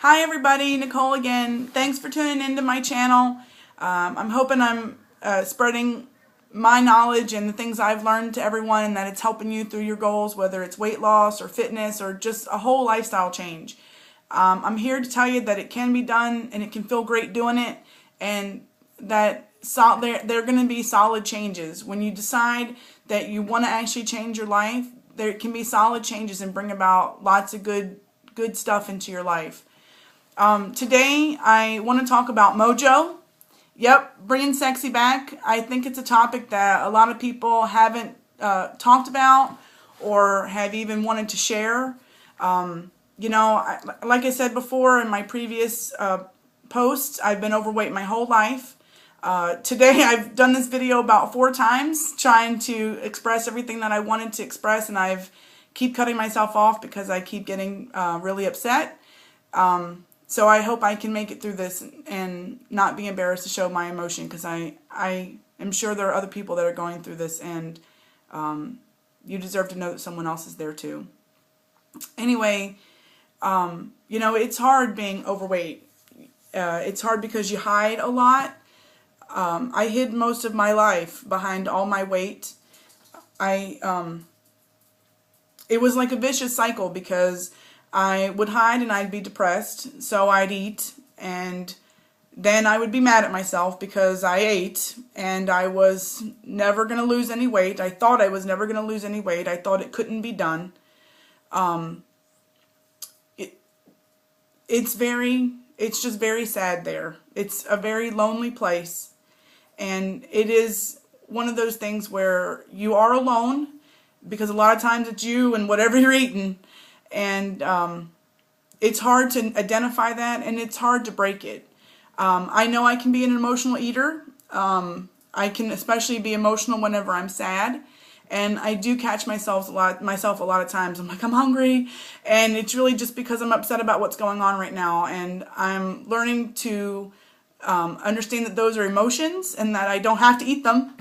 Hi everybody, Nicole again. Thanks for tuning into my channel. I'm hoping I'm spreading my knowledge and the things I've learned to everyone, and that it's helping you through your goals, whether it's weight loss or fitness or just a whole lifestyle change. I'm here to tell you that it can be done and it can feel great doing it, and that they're going to be solid changes. When you decide that you want to actually change your life, there can be solid changes and bring about lots of good stuff into your life. Today I want to talk about Mojo. Yep, bringing sexy back. I think it's a topic that a lot of people haven't talked about or have even wanted to share. Like I said before in my previous posts, I've been overweight my whole life. Today I've done this video about 4 times trying to express everything that I wanted to express, and I've keep cutting myself off because I keep getting really upset. So I hope I can make it through this and not be embarrassed to show my emotion, because I am sure there are other people that are going through this, and you deserve to know that someone else is there too. Anyway, it's hard being overweight. It's hard because you hide a lot. I hid most of my life behind all my weight. It was like a vicious cycle, because I would hide and I'd be depressed, so I'd eat, and then I would be mad at myself because I ate and I was never going to lose any weight. I thought I was never going to lose any weight. I thought it couldn't be done. It's just very sad there. It's a very lonely place, and it is one of those things where you are alone, because a lot of times it's you and whatever you're eating. And it's hard to identify that, and it's hard to break it. I know I can be an emotional eater. I can especially be emotional whenever I'm sad, and I do catch myself a lot of times. I'm like, I'm hungry, and it's really just because I'm upset about what's going on right now, and I'm learning to understand that those are emotions and that I don't have to eat them,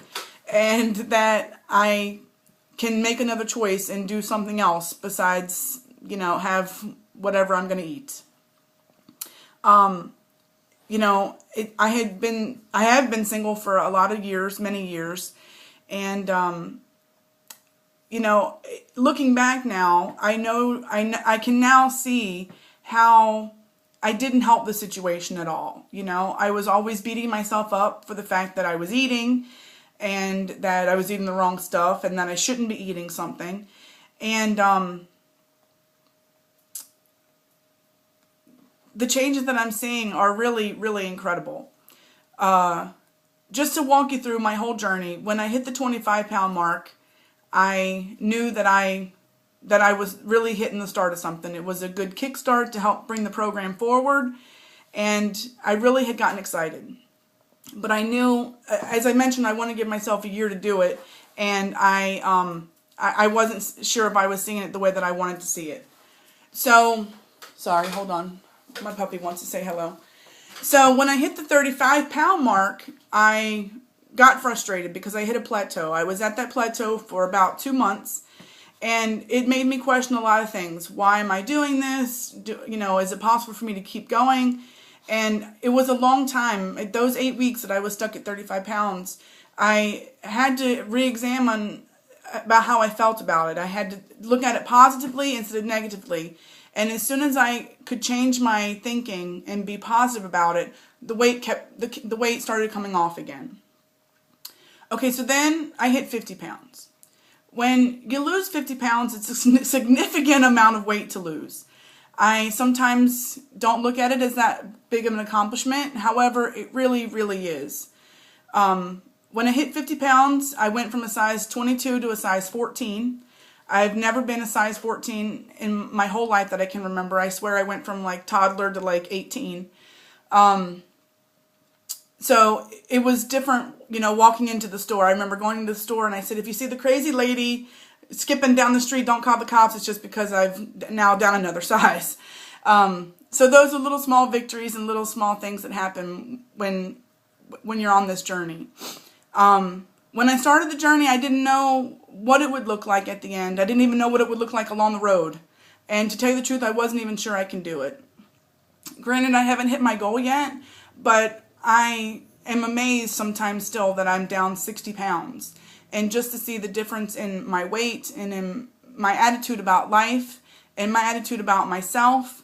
and that I can make another choice and do something else besides have whatever I'm going to eat. I have been single for a lot of years, many years, and looking back now, I can now see how I didn't help the situation at all. I was always beating myself up for the fact that I was eating, and that I was eating the wrong stuff, and that I shouldn't be eating something. And the changes that I'm seeing are really, really incredible. Just to walk you through my whole journey, when I hit the 25-pound mark, I knew that I was really hitting the start of something. It was a good kickstart to help bring the program forward, and I really had gotten excited. But I knew, as I mentioned, I want to give myself a year to do it, and I wasn't sure if I was seeing it the way that I wanted to see it. So, sorry, hold on. My puppy wants to say hello. So when I hit the 35-pound mark, I got frustrated because I hit a plateau. I was at that plateau for about 2 months, and it made me question a lot of things. Why am I doing this? Is it possible for me to keep going? And it was a long time. Those 8 weeks that I was stuck at 35 pounds, I had to re-examine about how I felt about it. I had to look at it positively instead of negatively. And as soon as I could change my thinking and be positive about it, the weight started coming off again. Okay, so then I hit 50 pounds. When you lose 50 pounds, it's a significant amount of weight to lose. I sometimes don't look at it as that big of an accomplishment. However, it really, really is. When I hit 50 pounds, I went from a size 22 to a size 14. I've never been a size 14 in my whole life that I can remember. I swear I went from like toddler to like 18. So it was different, walking into the store. I remember going to the store and I said, if you see the crazy lady skipping down the street, don't call the cops. It's just because I've now down another size. So those are little small victories and little small things that happen when you're on this journey. When I started the journey, I didn't know what it would look like at the end. I didn't even know what it would look like along the road. And to tell you the truth, I wasn't even sure I can do it. Granted, I haven't hit my goal yet, but I am amazed sometimes still that I'm down 60 pounds. And just to see the difference in my weight and in my attitude about life and my attitude about myself,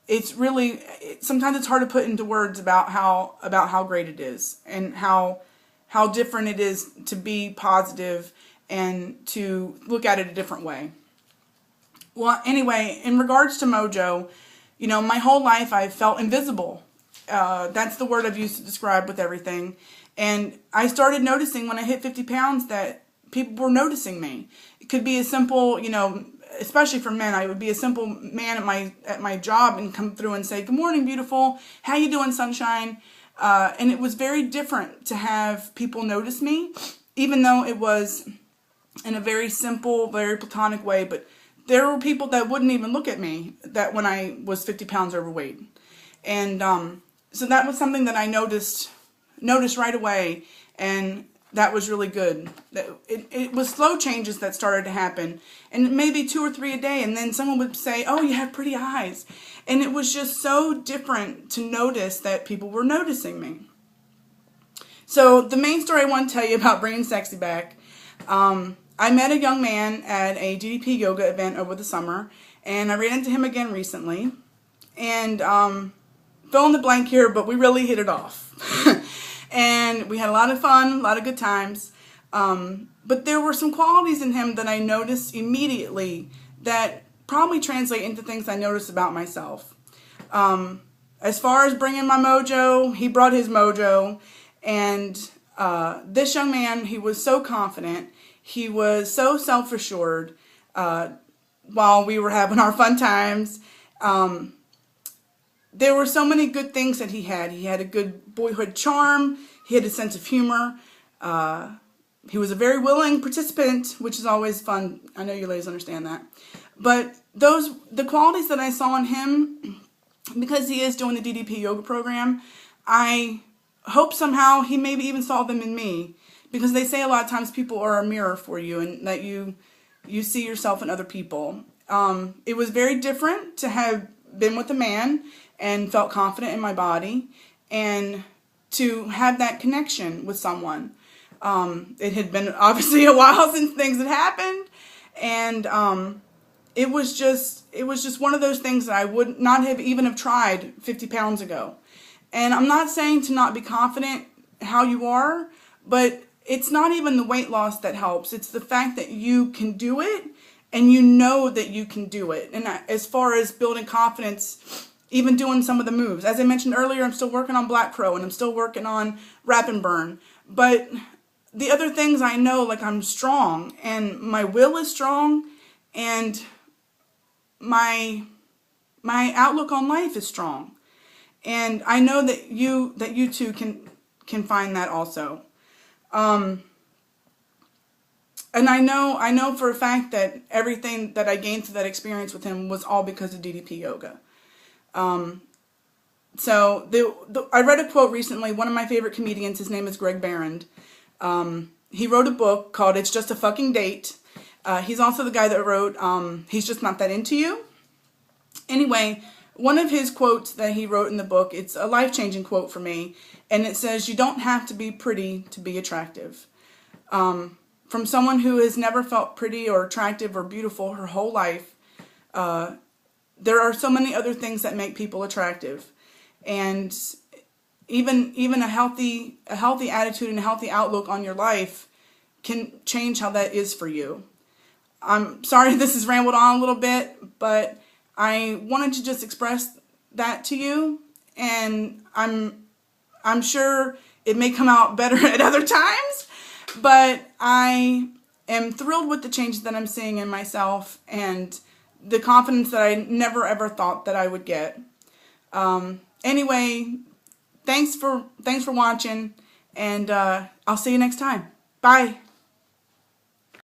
it's really, sometimes it's hard to put into words about how great it is and how different it is to be positive and to look at it a different way. Well, anyway, in regards to Mojo, you know, my whole life I felt invisible. That's the word I've used to describe with everything. And I started noticing when I hit 50 pounds that people were noticing me. It could be a simple, you know, especially for men, I would be a simple man at my job and come through and say, "Good morning, beautiful. How you doing, sunshine?" And it was very different to have people notice me, even though it was in a very simple, very platonic way. But there were people that wouldn't even look at me that when I was 50 pounds overweight. And so that was something that I noticed right away, and that was really good. It was slow changes that started to happen, and maybe 2 or 3 a day, and then someone would say, "Oh, you have pretty eyes." And it was just so different to notice that people were noticing me. So the main story I want to tell you about bringing sexy back, I met a young man at a DDP yoga event over the summer, and I ran into him again recently, and fill in the blank here, but we really hit it off. And we had a lot of fun, a lot of good times. But there were some qualities in him that I noticed immediately that probably translate into things I noticed about myself. As far as bringing my mojo, he brought his mojo. And this young man, he was so confident. He was so self-assured while we were having our fun times. There were so many good things that he had. He had a good boyhood charm. He had a sense of humor. He was a very willing participant, which is always fun. I know you ladies understand that. But the qualities that I saw in him, because he is doing the DDP yoga program, I hope somehow he maybe even saw them in me. Because they say a lot of times people are a mirror for you, and that you see yourself in other people. It was very different to have been with a man and felt confident in my body, and to have that connection with someone. It had been obviously a while since things had happened, and it was just one of those things that I would not have even have tried 50 pounds ago. And I'm not saying to not be confident how you are, but it's not even the weight loss that helps. It's the fact that you can do it, and you know that you can do it. And as far as building confidence, even doing some of the moves. As I mentioned earlier, I'm still working on Black Crow, and I'm still working on Wrap and Burn. But the other things I know, like I'm strong, and my will is strong, and my outlook on life is strong. And I know that you too can find that also. And I know for a fact that everything that I gained through that experience with him was all because of DDP yoga. So I read a quote recently. One of my favorite comedians, his name is Greg Barrand. He wrote a book called "It's Just a Fucking Date." He's also the guy that wrote "He's Just Not That Into You." Anyway, one of his quotes that he wrote in the book, it's a life-changing quote for me, and it says, "You don't have to be pretty to be attractive." From someone who has never felt pretty or attractive or beautiful her whole life, there are so many other things that make people attractive. And even a healthy attitude and a healthy outlook on your life can change how that is for you. I'm sorry this has rambled on a little bit, but I wanted to just express that to you, and I'm sure it may come out better at other times, but I am thrilled with the changes that I'm seeing in myself and the confidence that I never ever thought that I would get. Anyway, thanks for watching, and I'll see you next time. Bye.